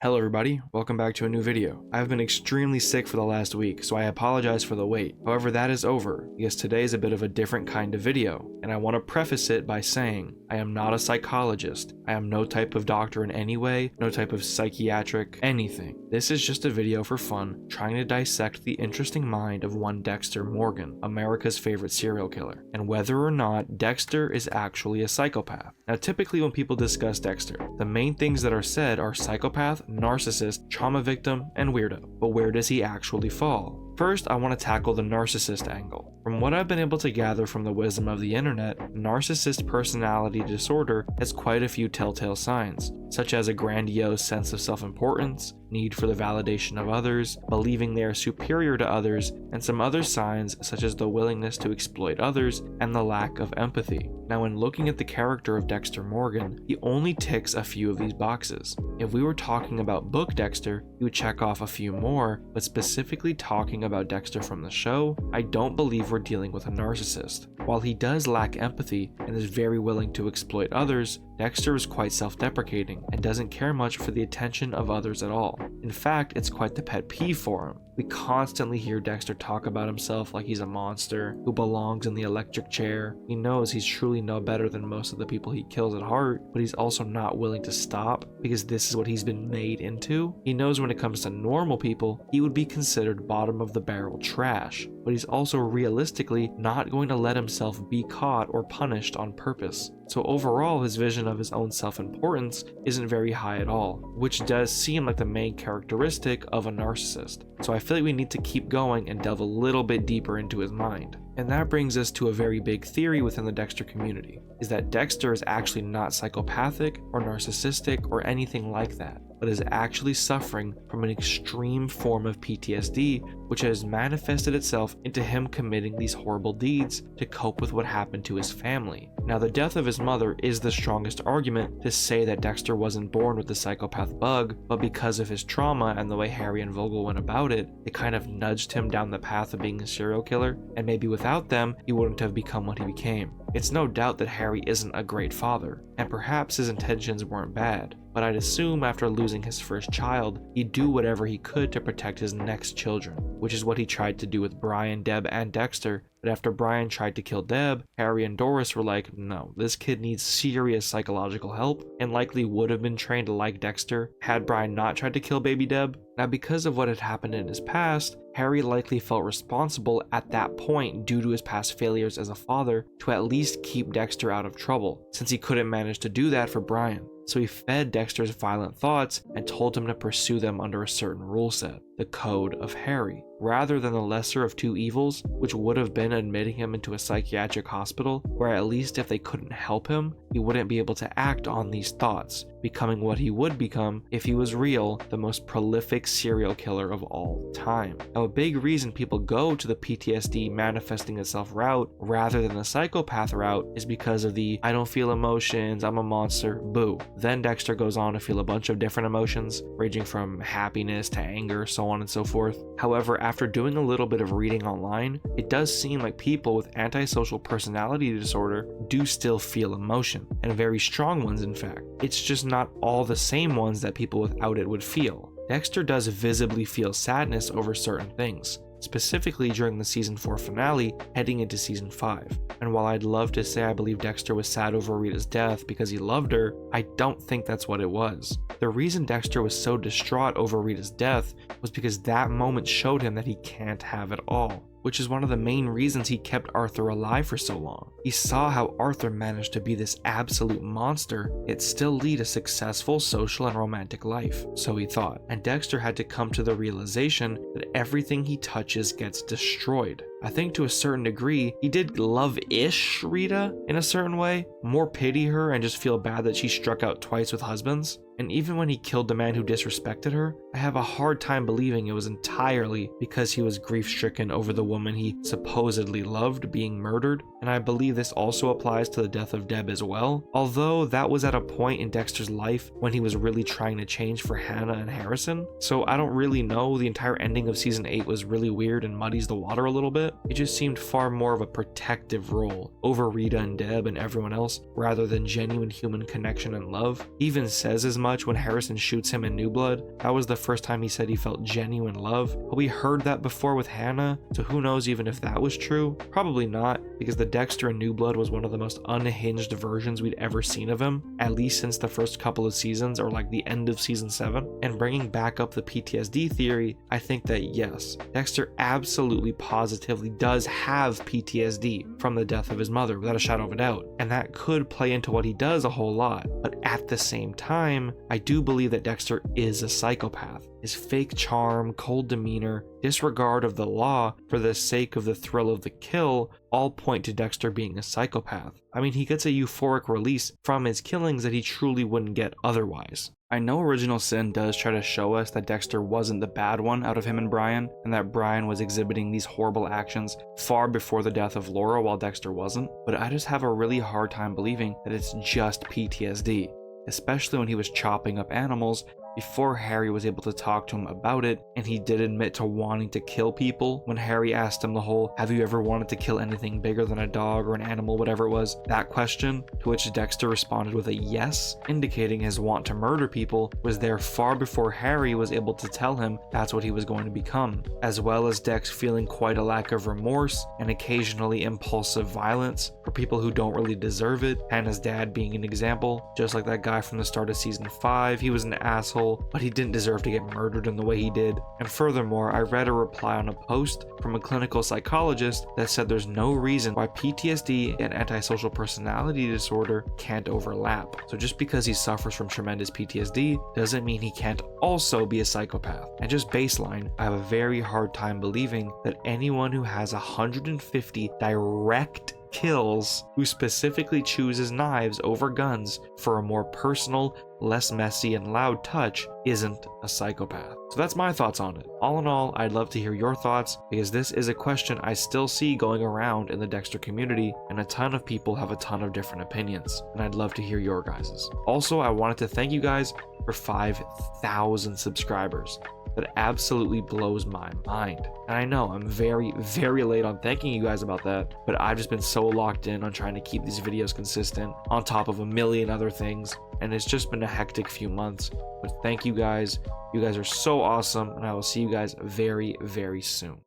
Hello everybody, welcome back to a new video. I've been extremely sick for the last week, so I apologize for the wait. However, that is over, because today is a bit of a different kind of video, and I want to preface it by saying, I am not a psychologist, I am no type of doctor in any way, no type of psychiatric anything. This is just a video for fun, trying to dissect the interesting mind of one Dexter Morgan, America's favorite serial killer, and whether or not Dexter is actually a psychopath. Now typically when people discuss Dexter, the main things that are said are psychopath, narcissist, trauma victim, and weirdo. But where does he actually fall? First, I want to tackle the narcissist angle. From what I've been able to gather from the wisdom of the internet, narcissist personality disorder has quite a few telltale signs, such as a grandiose sense of self-importance, need for the validation of others, believing they are superior to others, and some other signs such as the willingness to exploit others and the lack of empathy. Now, when looking at the character of Dexter Morgan, he only ticks a few of these boxes. If we were talking about book Dexter, he would check off a few more, but specifically talking about Dexter from the show, I don't believe we're dealing with a narcissist. While he does lack empathy and is very willing to exploit others, Dexter is quite self-deprecating and doesn't care much for the attention of others at all. In fact, it's quite the pet peeve for him. We constantly hear Dexter talk about himself like he's a monster who belongs in the electric chair. He knows he's truly no better than most of the people he kills at heart, but he's also not willing to stop because this is what he's been made into. He knows when it comes to normal people, he would be considered bottom of the barrel trash, but he's also realistically not going to let himself be caught or punished on purpose. So overall, his vision of his own self-importance isn't very high at all, which does seem like the main characteristic of a narcissist. So I feel like we need to keep going and delve a little bit deeper into his mind. And that brings us to a very big theory within the Dexter community, is that Dexter is actually not psychopathic or narcissistic or anything like that, but is actually suffering from an extreme form of PTSD, which has manifested itself into him committing these horrible deeds to cope with what happened to his family. Now, the death of his mother is the strongest argument to say that Dexter wasn't born with the psychopath bug, but because of his trauma and the way Harry and Vogel went about it, it kind of nudged him down the path of being a serial killer, and maybe without them, he wouldn't have become what he became. It's no doubt that Harry isn't a great father, and perhaps his intentions weren't bad, but I'd assume after losing his first child, he'd do whatever he could to protect his next children, which is what he tried to do with Brian, Deb, and Dexter. But after Brian tried to kill Deb, Harry and Doris were like, no, this kid needs serious psychological help, and likely would have been trained like Dexter had Brian not tried to kill baby Deb. Now, because of what had happened in his past, Harry likely felt responsible at that point due to his past failures as a father to at least keep Dexter out of trouble, since he couldn't manage to do that for Brian. So he fed Dexter's violent thoughts and told him to pursue them under a certain rule set, the Code of Harry, rather than the lesser of two evils, which would have been admitting him into a psychiatric hospital, where at least if they couldn't help him, he wouldn't be able to act on these thoughts, becoming what he would become if he was real, the most prolific serial killer of all time. Now, a big reason people go to the PTSD manifesting itself route rather than the psychopath route is because of the I don't feel emotions, I'm a monster, boo. Then Dexter goes on to feel a bunch of different emotions, ranging from happiness to anger, so on and so forth. However, after doing a little bit of reading online, it does seem like people with antisocial personality disorder do still feel emotion, and very strong ones in fact. It's just not all the same ones that people without it would feel. Dexter does visibly feel sadness over certain things, specifically during the season 4 finale heading into season 5. And while I'd love to say I believe Dexter was sad over Rita's death because he loved her, I don't think that's what it was. The reason Dexter was so distraught over Rita's death was because that moment showed him that he can't have it all, which is one of the main reasons he kept Arthur alive for so long. He saw how Arthur managed to be this absolute monster, yet still lead a successful social and romantic life, so he thought, and Dexter had to come to the realization that everything he touches gets destroyed. I think to a certain degree, he did love-ish Rita in a certain way, more pity her and just feel bad that she struck out twice with husbands. And even when he killed the man who disrespected her, I have a hard time believing it was entirely because he was grief-stricken over the woman he supposedly loved being murdered. and I believe this also applies to the death of Deb as well, although that was at a point in Dexter's life when he was really trying to change for Hannah and Harrison, so I don't really know. The entire ending of season 8 was really weird and muddies the water a little bit. It just seemed far more of a protective role over Rita and Deb and everyone else, rather than genuine human connection and love. He even says as much when Harrison shoots him in New Blood. That was the first time he said he felt genuine love, but we heard that before with Hannah, so who knows even if that was true? Probably not, because the Dexter in New Blood was one of the most unhinged versions we'd ever seen of him, at least since the first couple of seasons, or like the end of season 7. And bringing back up the PTSD theory, I think that yes, Dexter absolutely positively does have PTSD from the death of his mother, without a shadow of a doubt, and that could play into what he does a whole lot. But at the same time, I do believe that Dexter is a psychopath. His fake charm, cold demeanor, disregard of the law for the sake of the thrill of the kill all point to Dexter being a psychopath. I mean, he gets a euphoric release from his killings that he truly wouldn't get otherwise. I know Original Sin does try to show us that Dexter wasn't the bad one out of him and Brian, and that Brian was exhibiting these horrible actions far before the death of Laura while Dexter wasn't, but I just have a really hard time believing that it's just PTSD, especially when he was chopping up animals before Harry was able to talk to him about it, and he did admit to wanting to kill people when Harry asked him the whole, have you ever wanted to kill anything bigger than a dog or an animal, whatever it was, that question, to which Dexter responded with a yes, indicating his want to murder people was there far before Harry was able to tell him that's what he was going to become, as well as Dex feeling quite a lack of remorse and occasionally impulsive violence for people who don't really deserve it, Hannah's dad being an example. Just like that guy from the start of season 5, he was an asshole, but he didn't deserve to get murdered in the way he did. And furthermore, I read a reply on a post from a clinical psychologist that said there's no reason why PTSD and antisocial personality disorder can't overlap. So just because he suffers from tremendous PTSD doesn't mean he can't also be a psychopath. And just baseline, I have a very hard time believing that anyone who has 150 direct kills who specifically chooses knives over guns for a more personal, less messy and loud touch isn't a psychopath. So that's my thoughts on it. All in all, I'd love to hear your thoughts, because this is a question I still see going around in the Dexter community, and a ton of people have a ton of different opinions, and I'd love to hear your guys's. Also, I wanted to thank you guys for 5,000 subscribers. That absolutely blows my mind. And I know I'm very, very late on thanking you guys about that, but I've just been so locked in on trying to keep these videos consistent on top of a million other things, and it's just been a hectic few months. But thank you guys. You guys are so awesome, and I will see you guys very, very soon.